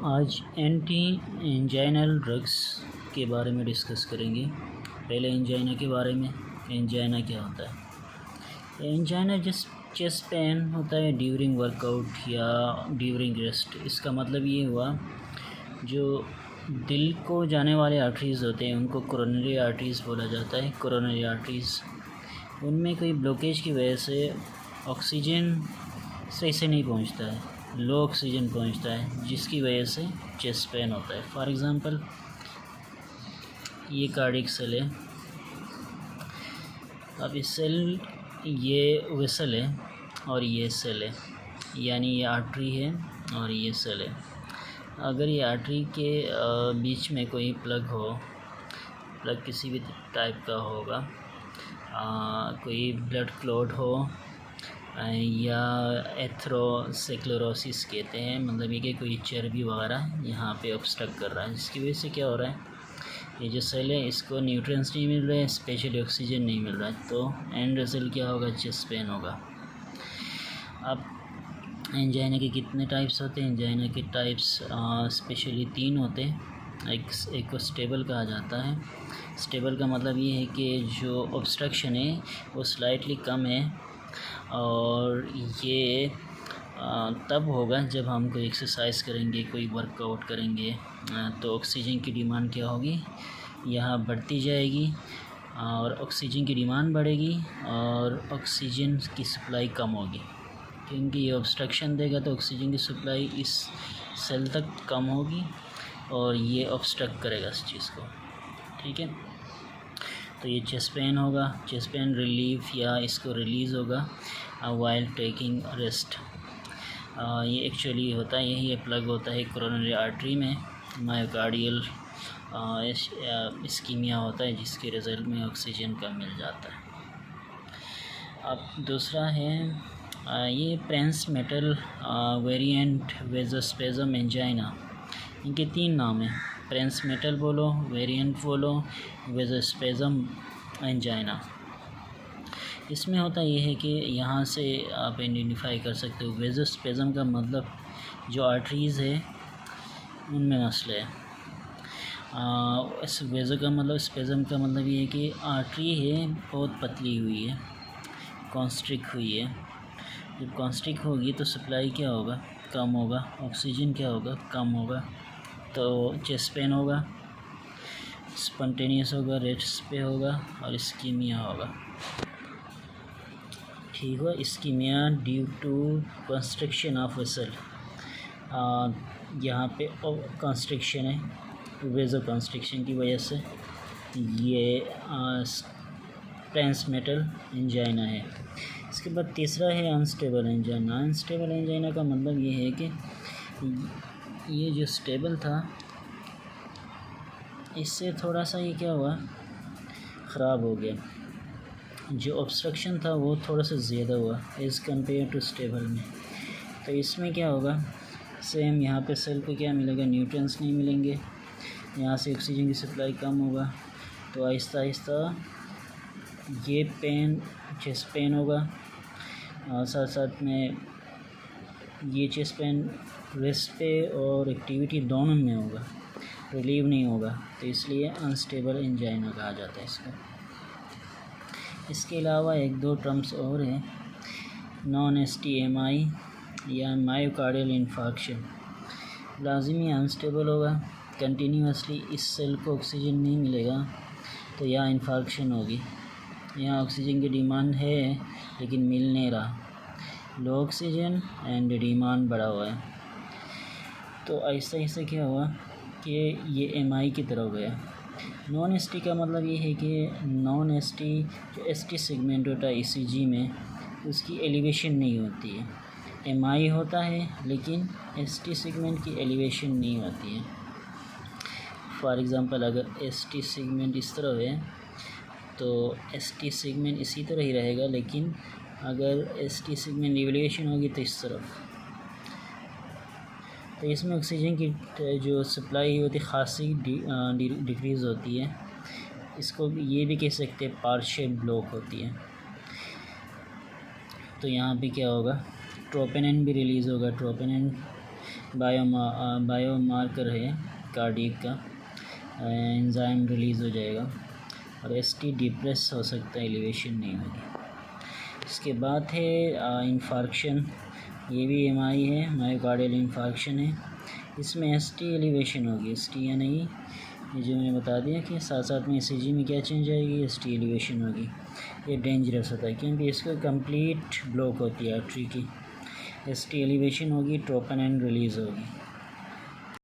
आज anti anginal drugs के बारे में डिस्कस करेंगे। पहले एंजाइना के बारे में। एंजाइना क्या होता है? एंजाइना जिस चेस्ट पेन होता है ड्यूरिंग वर्कआउट या ड्यूरिंग रेस्ट। इसका मतलब ये हुआ जो दिल को जाने वाले आर्टरीज़ होते हैं उनको कोरोनरी आर्टरीज़ बोला जाता है। कोरोनरी आर्टरीज़ उनमें कोई ब्लॉकेज की वजह से ऑक्सीजन सही से नहीं पहुंचता है, लो ऑक्सीजन पहुंचता है, जिसकी वजह से चेस्ट पेन होता है। फॉर एग्ज़ाम्पल ये कार्डियक सेल है। अब इस सेल ये वेसल है और ये सेल है, यानी ये आर्टरी है और ये सेल है। अगर ये आर्टरी के बीच में कोई प्लग हो, प्लग किसी भी टाइप का होगा, कोई ब्लड क्लॉट हो या एथेरोस्क्लेरोसिस कहते हैं, मतलब ये कि कोई चर्बी वगैरह यहाँ पे ऑब्स्ट्रक्ट कर रहा है, जिसकी वजह से क्या हो रहा है, ये जो सेल है इसको न्यूट्रिएंट्स नहीं मिल रहे हैं, स्पेशली ऑक्सीजन नहीं मिल रहा है, तो एंड रिजल्ट क्या होगा, चेस्ट पेन होगा। अब एंजाइना के कितने टाइप्स होते हैं? एंजाइना के टाइप्स स्पेशली 3 होते हैं। एक को स्टेबल कहा जाता है। स्टेबल का मतलब ये है कि जो ऑब्स्ट्रक्शन है वो स्लाइटली कम है और ये तब होगा जब हम कोई एक्सरसाइज करेंगे, कोई वर्कआउट करेंगे, तो ऑक्सीजन की डिमांड क्या होगी, यहाँ बढ़ती जाएगी और ऑक्सीजन की डिमांड बढ़ेगी और ऑक्सीजन की सप्लाई कम होगी, क्योंकि ये ऑब्स्ट्रक्शन देगा तो ऑक्सीजन की सप्लाई इस सेल तक कम होगी और ये ऑब्स्ट्रक्ट करेगा इस चीज़ को। ठीक है, तो ये चेस्ट पेन होगा। चेस्ट पेन रिलीफ या इसको रिलीज़ होगा वाइल टेकिंग रेस्ट। ये एक्चुअली होता है, यही प्लग होता है कोरोनरी आर्टरी में, मायोकार्डियल इस्कीमिया होता है, जिसके रिजल्ट में ऑक्सीजन कम मिल जाता है। अब दूसरा है ये प्रेंसमेटल वेरिएंट वेज़ोस्पेज़म एंजाइना। इनके 3 नाम हैं, प्रेंसमेटल बोलो, वेरिएंट बोलो, वेज़ोस्पेज़म एंजाइना। इसमें होता ये है कि यहाँ से आप आइडेंटिफाई कर सकते हो, वेज़ोस्पेज़म का मतलब जो आर्टरीज़ है उनमें मसला है। इस वेज़ो का मतलब, स्पेज़म का मतलब ये है कि आर्टरी है बहुत पतली हुई है, कॉन्स्ट्रिक्ट हुई है। जब कॉन्स्ट्रिक्ट होगी तो सप्लाई क्या होगा, कम होगा, ऑक्सीजन क्या होगा, कम होगा, तो चेस्ट पेन होगा, स्पॉन्टेनियस होगा, रेस्ट पे होगा और इस्कीमिया होगा। ठीक हुआ, ischaemia due to construction of vessel. यहाँ पे कंस्ट्रक्शन है, वेज़ो कंस्ट्रक्शन की वजह से ये ट्रांसमेटल एंजाइना है। इसके बाद तीसरा है अनस्टेबल एंजाइना। अनस्टेबल एंजाइना का मतलब ये है कि ये जो स्टेबल था इससे थोड़ा सा ये क्या हुआ, ख़राब हो गया, जो ऑब्स्ट्रक्शन था वो थोड़ा सा ज़्यादा हुआ एज़ कम्पेयर टू स्टेबल में। तो इसमें क्या होगा, सेम यहाँ पे सेल को क्या मिलेगा, न्यूट्रिएंट्स नहीं मिलेंगे, यहाँ से ऑक्सीजन की सप्लाई कम होगा, तो आहिस्ता आहिस्ता ये पेन, चेस्ट पेन होगा, साथ साथ में ये चेस्ट पेन रेस्ट पे और एक्टिविटी दोनों में होगा, रिलीव नहीं होगा, तो इसलिए अनस्टेबल एंजाइना कहा जाता है इसको। इसके अलावा 1-2 टर्म्स और हैं, नॉन STMI या मायोकार्डियल इन्फार्क्शन। लाजिमी अनस्टेबल होगा, कंटिन्यूसली इस सेल को ऑक्सीजन नहीं मिलेगा तो यहाँ इन्फार्क्शन होगी, यहाँ ऑक्सीजन की डिमांड है लेकिन मिल नहीं रहा, लो ऑक्सीजन एंड डिमांड बढ़ा हुआ है, तो आहिस्ता आहिस्ता क्या हुआ कि ये MI की तरफ गया। नॉन ST का मतलब ये है कि नॉन ST जो ST सेगमेंट होता है ECG में, उसकी एलिवेशन नहीं होती है। MI होता है लेकिन ST सेगमेंट की एलिवेशन नहीं होती है। फॉर एग्ज़ाम्पल अगर ST सेगमेंट इस तरह है तो ST सेगमेंट इसी तरह ही रहेगा, लेकिन अगर ST सेगमेंट एलिवेशन होगी तो इस तरफ, तो इसमें ऑक्सीजन की जो सप्लाई होती है खासी डिक्रीज़ होती है। इसको ये भी कह सकते हैं पार्शियल ब्लॉक होती है। तो यहाँ पे क्या होगा, ट्रोपोनिन भी रिलीज़ होगा। ट्रोपोनिन बायोमार्कर है कार्डियक का, एंजाइम रिलीज़ हो जाएगा। और ST डिप्रेस हो सकता है, एलिवेशन नहीं होगी। इसके बाद है इन्फार्क्शन, ये भी MI है, मायोकार्डियल इन्फार्क्शन है। इसमें ST एलिवेशन होगी, ST या नहीं, ये जो मैंने बता दिया कि साथ साथ में ECG में क्या चेंज आएगी, ST एलिवेशन होगी। ये डेंजरस होता है क्योंकि इसको कंप्लीट ब्लॉक होती है आर्टरी की। ST एलिवेशन होगी, ट्रोपोनिन रिलीज़ होगी।